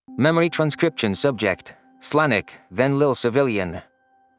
Memory transcription subject, Slanik, then Lil Civilian.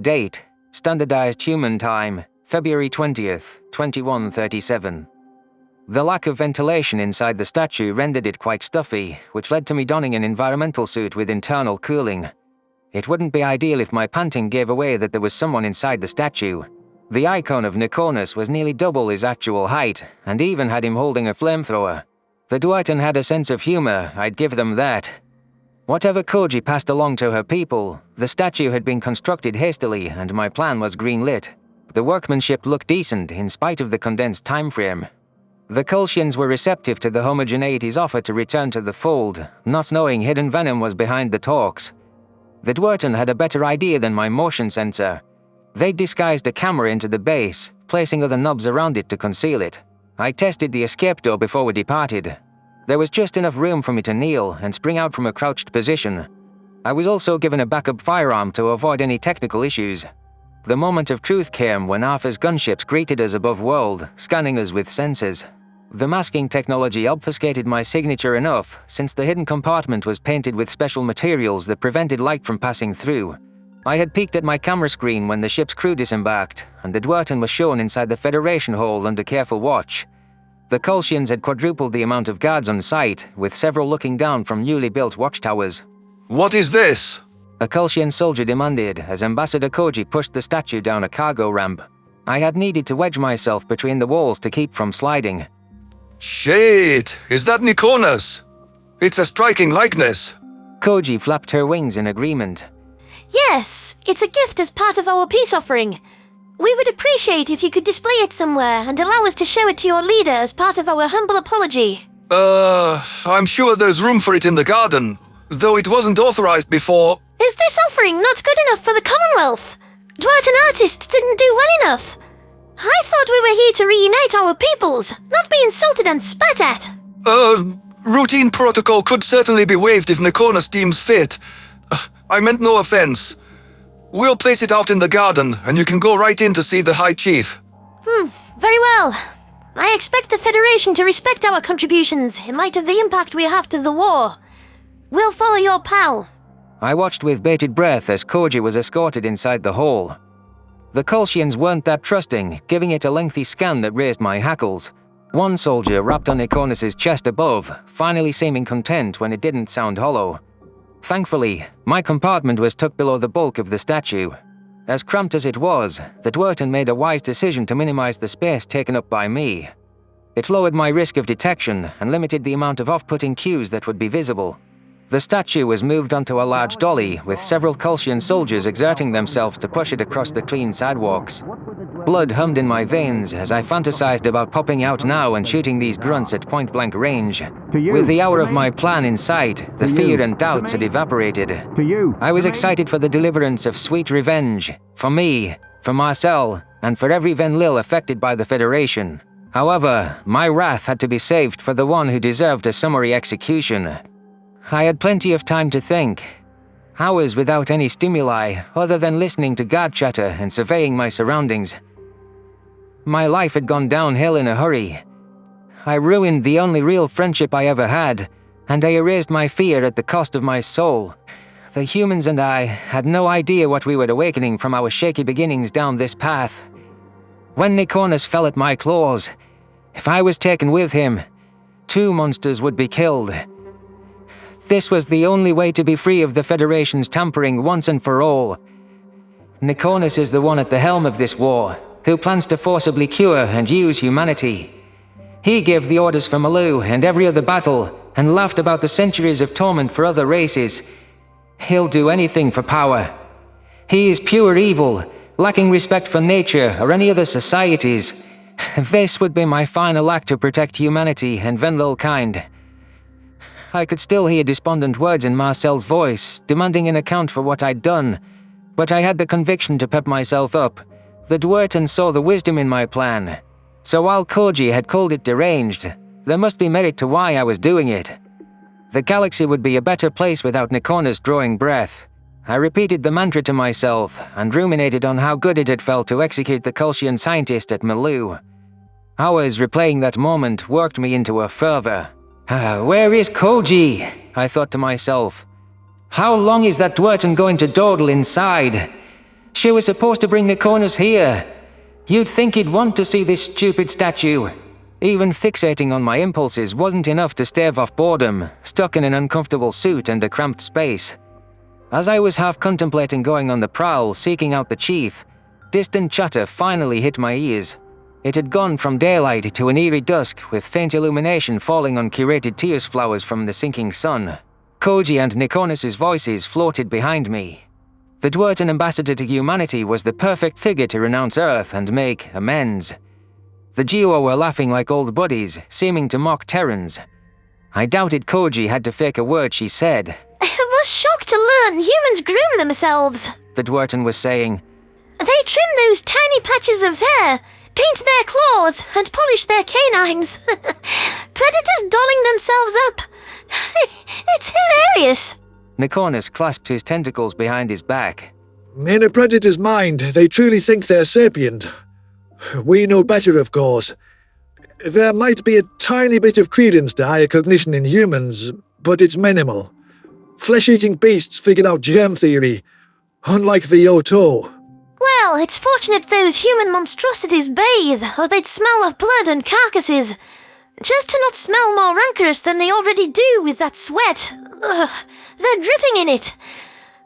Date, standardized human time, February 20th, 2137. The lack of ventilation inside the statue rendered it quite stuffy, which led to me donning an environmental suit with internal cooling. It wouldn't be ideal if my panting gave away that there was someone inside the statue. The icon of Nikonus was nearly double his actual height, and even had him holding a flamethrower. The Dwerten had a sense of humor, I'd give them that. Whatever Koji passed along to her people, the statue had been constructed hastily and my plan was green-lit. The workmanship looked decent in spite of the condensed time frame. The Kultians were receptive to the homogeneity's offer to return to the fold, not knowing hidden venom was behind the talks. The Dwerten had a better idea than my motion sensor. They'd disguised a camera into the base, placing other knobs around it to conceal it. I tested the escape door before we departed. There was just enough room for me to kneel and spring out from a crouched position. I was also given a backup firearm to avoid any technical issues. The moment of truth came when Arthur's gunships greeted us above world, scanning us with sensors. The masking technology obfuscated my signature enough, since the hidden compartment was painted with special materials that prevented light from passing through. I had peeked at my camera screen when the ship's crew disembarked, and the Dwerten was shown inside the Federation hold under careful watch. The Kultians had quadrupled the amount of guards on site, with several looking down from newly built watchtowers. "What is this?" A Kultian soldier demanded as Ambassador Koji pushed the statue down a cargo ramp. I had needed to wedge myself between the walls to keep from sliding. "Shit! Is that Nikonus? It's a striking likeness." Koji flapped her wings in agreement. Yes, it's a gift as part of our peace offering. We would appreciate if you could display it somewhere and allow us to show it to your leader as part of our humble apology. I'm sure there's room for it in the garden, though it wasn't authorized before. Is this offering not good enough for the Commonwealth? Dwerten artists didn't do well enough. I thought we were here to reunite our peoples, not be insulted and spat at. Routine protocol could certainly be waived if Nikonus deems fit. I meant no offense. We'll place it out in the garden, and you can go right in to see the High Chief. Very well. I expect the Federation to respect our contributions in light of the impact we have to the war. We'll follow your pal. I watched with bated breath as Koji was escorted inside the hall. The Kultians weren't that trusting, giving it a lengthy scan that raised my hackles. One soldier rapped on Nikonus' chest above, finally seeming content when it didn't sound hollow. Thankfully, my compartment was tucked below the bulk of the statue. As cramped as it was, the Dwerten made a wise decision to minimize the space taken up by me. It lowered my risk of detection and limited the amount of off-putting cues that would be visible. The statue was moved onto a large dolly, with several Kultian soldiers exerting themselves to push it across the clean sidewalks. Blood hummed in my veins as I fantasized about popping out now and shooting these grunts at point-blank range. With the hour of my plan in sight, the fear and doubts had evaporated. I was excited for the deliverance of sweet revenge, for me, for Marcel, and for every Venlil affected by the Federation. However, my wrath had to be saved for the one who deserved a summary execution. I had plenty of time to think. Hours without any stimuli other than listening to guard chatter and surveying my surroundings. My life had gone downhill in a hurry. I ruined the only real friendship I ever had, and I erased my fear at the cost of my soul. The humans and I had no idea what we were awakening from our shaky beginnings down this path. When Nikonus fell at my claws, if I was taken with him, 2 monsters would be killed. This was the only way to be free of the Federation's tampering once and for all. Nikonus is the one at the helm of this war, who plans to forcibly cure and use humanity. He gave the orders for Malu and every other battle, and laughed about the centuries of torment for other races. He'll do anything for power. He is pure evil, lacking respect for nature or any other societies. This would be my final act to protect humanity and Venlil kind. I could still hear despondent words in Marcel's voice, demanding an account for what I'd done, but I had the conviction to pep myself up. The Dwerten saw the wisdom in my plan. So while Koji had called it deranged, there must be merit to why I was doing it. The galaxy would be a better place without Nikonus drawing breath. I repeated the mantra to myself and ruminated on how good it had felt to execute the Kultian scientist at Malu. Hours replaying that moment worked me into a fervor. Where is Koji? I thought to myself. How long is that Dwerton going to dawdle inside? She was supposed to bring Nikonus here. You'd think he'd want to see this stupid statue. Even fixating on my impulses wasn't enough to stave off boredom, stuck in an uncomfortable suit and a cramped space. As I was half contemplating going on the prowl, seeking out the chief, distant chatter finally hit my ears. It had gone from daylight to an eerie dusk, with faint illumination falling on curated tears flowers from the sinking sun. Koji and Nikonus' voices floated behind me. The Dwerton ambassador to humanity was the perfect figure to renounce Earth and make amends. The duo were laughing like old buddies, seeming to mock Terrans. I doubted Koji had to fake a word she said. I was shocked to learn humans groom themselves, The Dwerton was saying. They trim those tiny patches of hair, paint their claws, and polish their canines. Predators dolling themselves up. It's hilarious. Nikonus clasped his tentacles behind his back. In a predator's mind, they truly think they're sapient. We know better, of course. There might be a tiny bit of credence to higher cognition in humans, but it's minimal. Flesh-eating beasts figured out germ theory, unlike the Yoto. Well, it's fortunate those human monstrosities bathe, or they'd smell of blood and carcasses. Just to not smell more rancorous than they already do with that sweat. Ugh, they're dripping in it.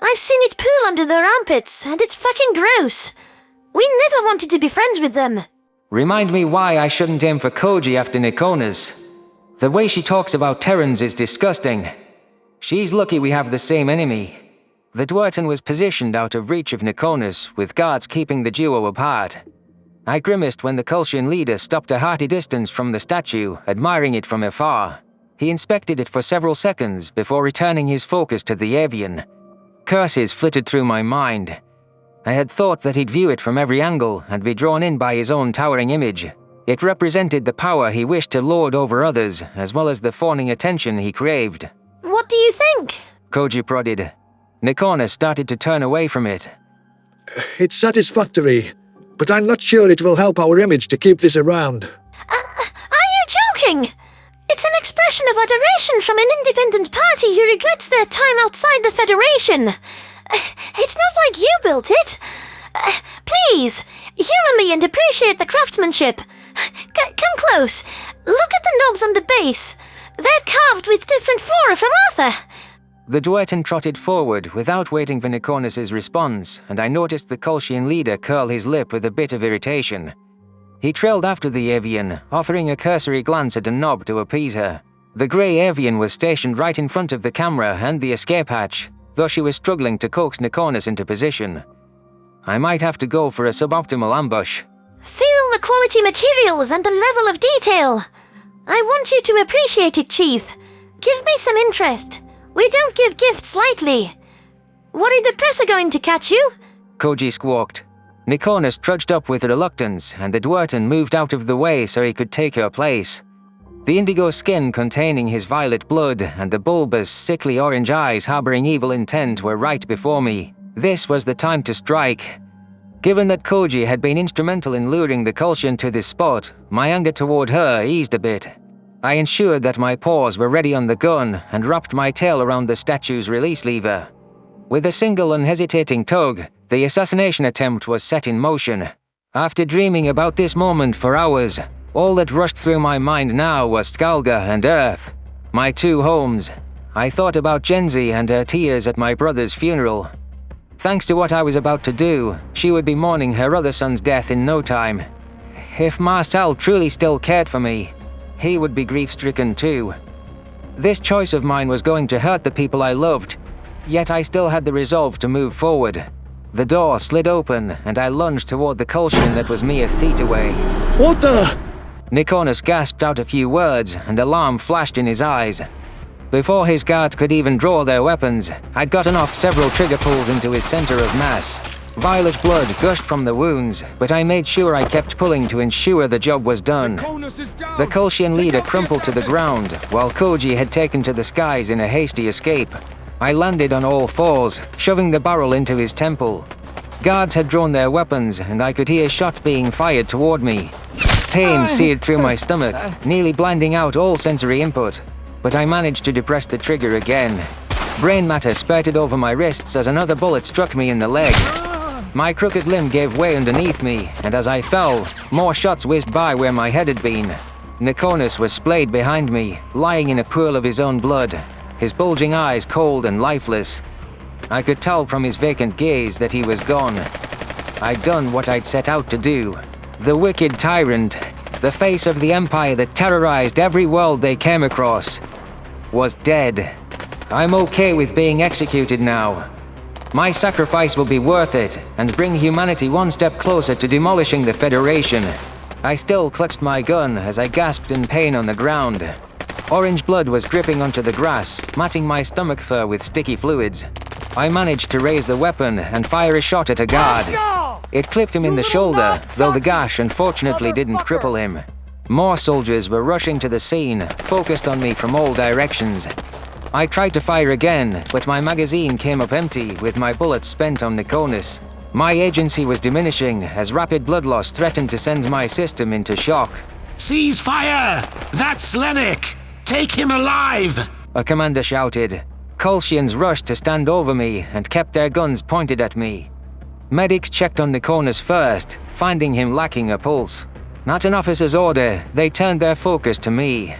I've seen it pool under their armpits, and it's fucking gross. We never wanted to be friends with them. Remind me why I shouldn't aim for Koji after Nikonus. The way she talks about Terrans is disgusting. She's lucky we have the same enemy. The Dwerton was positioned out of reach of Nikonus, with guards keeping the duo apart. I grimaced when the Kolshian leader stopped a hearty distance from the statue, admiring it from afar. He inspected it for several seconds before returning his focus to the avian. Curses flitted through my mind. I had thought that he'd view it from every angle and be drawn in by his own towering image. It represented the power he wished to lord over others, as well as the fawning attention he craved. What do you think? Koji prodded. Nikonus started to turn away from it. It's satisfactory, but I'm not sure it will help our image to keep this around. Are you joking? It's an expression of adoration from an independent party who regrets their time outside the Federation. It's not like you built it. Please, humor me and appreciate the craftsmanship. Come close. Look at the knobs on the base. They're carved with different flora from Arthur. The Dwerton trotted forward without waiting for Nikonus' response, and I noticed the Kolshian leader curl his lip with a bit of irritation. He trailed after the avian, offering a cursory glance at a knob to appease her. The grey avian was stationed right in front of the camera and the escape hatch, though she was struggling to coax Nikonus into position. I might have to go for a suboptimal ambush. Feel the quality materials and the level of detail. I want you to appreciate it, Chief. Give me some interest. We don't give gifts lightly. Worried the press are going to catch you? Koji squawked. Nikonus trudged up with reluctance, and the Dwerton moved out of the way so he could take her place. The indigo skin containing his violet blood and the bulbous, sickly orange eyes harboring evil intent were right before me. This was the time to strike. Given that Koji had been instrumental in luring the Kolshian to this spot, my anger toward her eased a bit. I ensured that my paws were ready on the gun and wrapped my tail around the statue's release lever. With a single unhesitating tug, the assassination attempt was set in motion. After dreaming about this moment for hours, all that rushed through my mind now was Skalga and Earth, my two homes. I thought about Genzi and her tears at my brother's funeral. Thanks to what I was about to do, she would be mourning her other son's death in no time. If Marcel truly still cared for me, he would be grief-stricken too. This choice of mine was going to hurt the people I loved, yet I still had the resolve to move forward. The door slid open, and I lunged toward the Kolshian that was mere feet away. What the? Nikonus gasped out a few words, and alarm flashed in his eyes. Before his guards could even draw their weapons, I'd gotten off several trigger pulls into his center of mass. Violet blood gushed from the wounds, but I made sure I kept pulling to ensure the job was done. The Kolshian leader crumpled to the ground, while Koji had taken to the skies in a hasty escape. I landed on all fours, shoving the barrel into his temple. Guards had drawn their weapons, and I could hear shots being fired toward me. Pain seared through my stomach, nearly blinding out all sensory input, but I managed to depress the trigger again. Brain matter spurted over my wrists as another bullet struck me in the leg. My crooked limb gave way underneath me, and as I fell, more shots whizzed by where my head had been. Nikonus was splayed behind me, lying in a pool of his own blood, his bulging eyes cold and lifeless. I could tell from his vacant gaze that he was gone. I'd done what I'd set out to do. The wicked tyrant, the face of the empire that terrorized every world they came across, was dead. I'm okay with being executed now. My sacrifice will be worth it and bring humanity one step closer to demolishing the Federation. I still clutched my gun as I gasped in pain on the ground. Orange blood was dripping onto the grass, matting my stomach fur with sticky fluids. I managed to raise the weapon and fire a shot at a guard. It clipped him in the shoulder, though the gash unfortunately didn't cripple him. More soldiers were rushing to the scene, focused on me from all directions. I tried to fire again, but my magazine came up empty with my bullets spent on Nikonus. My agency was diminishing as rapid blood loss threatened to send my system into shock. "Cease fire! That's Lenik! Take him alive!" A commander shouted. Kolshians rushed to stand over me and kept their guns pointed at me. Medics checked on Nikonus first, finding him lacking a pulse. At an officer's order, they turned their focus to me.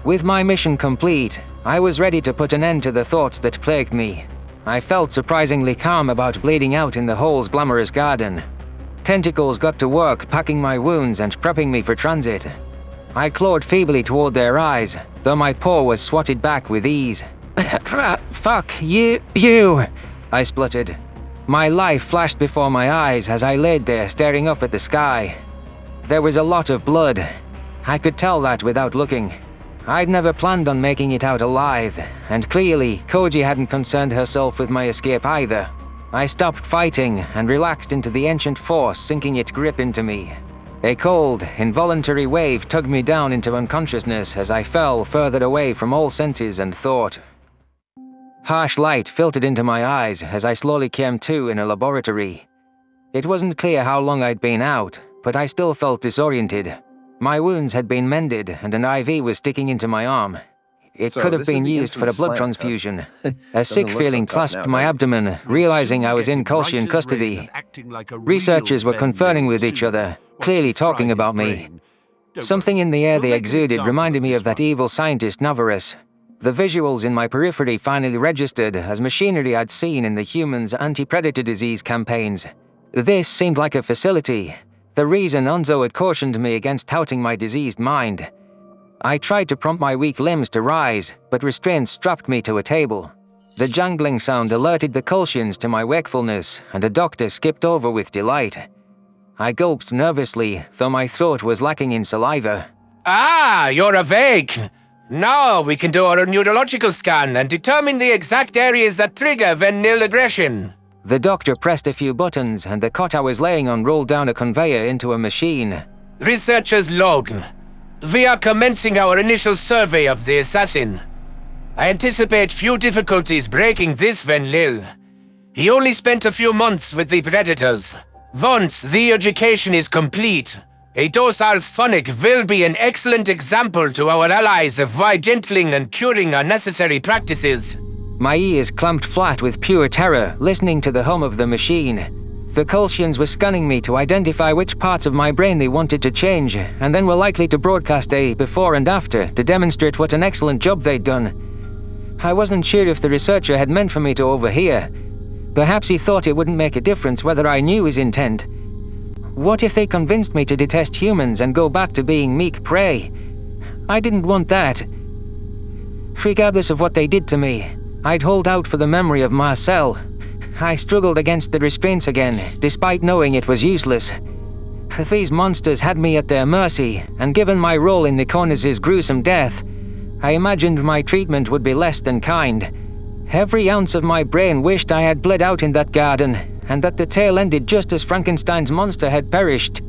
With my mission complete, I was ready to put an end to the thoughts that plagued me. I felt surprisingly calm about bleeding out in the hole's glamorous garden. Tentacles got to work packing my wounds and prepping me for transit. I clawed feebly toward their eyes, though my paw was swatted back with ease. "Fuck, you," I spluttered. My life flashed before my eyes as I laid there staring up at the sky. There was a lot of blood. I could tell that without looking. I'd never planned on making it out alive, and clearly Koji hadn't concerned herself with my escape either. I stopped fighting and relaxed into the ancient force sinking its grip into me. A cold, involuntary wave tugged me down into unconsciousness as I fell further away from all senses and thought. Harsh light filtered into my eyes as I slowly came to in a laboratory. It wasn't clear how long I'd been out, but I still felt disoriented. My wounds had been mended and an IV was sticking into my arm. It could have been used for a blood transfusion. A sick feeling clasped my abdomen, realizing I was in Kolshian custody. Researchers were conferring with each other, clearly talking about me. Something in the air they exuded reminded me of that evil scientist Navarus. The visuals in my periphery finally registered as machinery I'd seen in the humans' anti-predator disease campaigns. This seemed like a facility, the reason Onzo had cautioned me against touting my diseased mind. I tried to prompt my weak limbs to rise, but restraint strapped me to a table. The jangling sound alerted the Kolshians to my wakefulness, and a doctor skipped over with delight. I gulped nervously, though my throat was lacking in saliva. "Ah, you're awake! Now we can do our neurological scan and determine the exact areas that trigger Venil aggression." The doctor pressed a few buttons, and the cot I was laying on rolled down a conveyor into a machine. "Researchers log. We are commencing our initial survey of the assassin. I anticipate few difficulties breaking this Venil. He only spent a few months with the Predators. Once the education is complete, a docile Sphonic will be an excellent example to our allies of why gentling and curing are necessary practices." My ears clamped flat with pure terror, listening to the hum of the machine. The Kolshians were scanning me to identify which parts of my brain they wanted to change, and then were likely to broadcast a before and after to demonstrate what an excellent job they'd done. I wasn't sure if the researcher had meant for me to overhear. Perhaps he thought it wouldn't make a difference whether I knew his intent. What if they convinced me to detest humans and go back to being meek prey? I didn't want that. Regardless of what they did to me, I'd hold out for the memory of Marcel. I struggled against the restraints again, despite knowing it was useless. These monsters had me at their mercy, and given my role in Nikonus' gruesome death, I imagined my treatment would be less than kind. Every ounce of my brain wished I had bled out in that garden, and that the tale ended just as Frankenstein's monster had perished.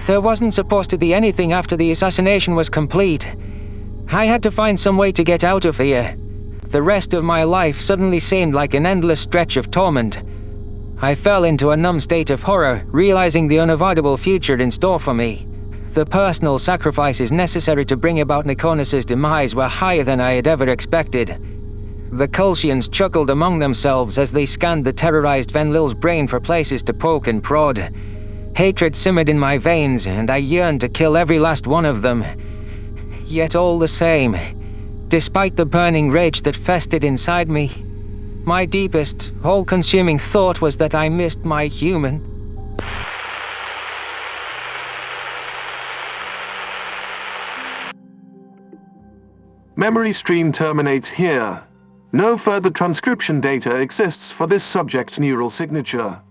There wasn't supposed to be anything after the assassination was complete. I had to find some way to get out of here. The rest of my life suddenly seemed like an endless stretch of torment. I fell into a numb state of horror, realizing the unavoidable future in store for me. The personal sacrifices necessary to bring about Nikonus' demise were higher than I had ever expected. The Colchians chuckled among themselves as they scanned the terrorized Venlil's brain for places to poke and prod. Hatred simmered in my veins, and I yearned to kill every last one of them. Yet all the same, despite the burning rage that festered inside me, my deepest, all-consuming thought was that I missed my human. Memory stream terminates here. No further transcription data exists for this subject neural signature.